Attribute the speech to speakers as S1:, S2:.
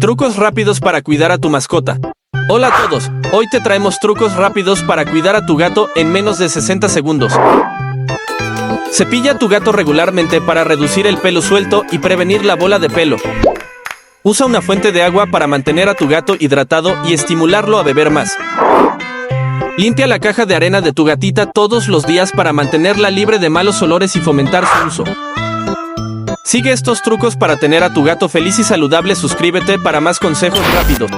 S1: Trucos rápidos para cuidar a tu mascota. Hola a todos, hoy te traemos trucos rápidos para cuidar a tu gato en menos de 60 segundos. Cepilla a tu gato regularmente para reducir el pelo suelto y prevenir la bola de pelo. Usa una fuente de agua para mantener a tu gato hidratado y estimularlo a beber más. Limpia la caja de arena de tu gatita todos los días para mantenerla libre de malos olores y fomentar su uso. Sigue estos trucos para tener a tu gato feliz y saludable. Suscríbete para más consejos rápidos.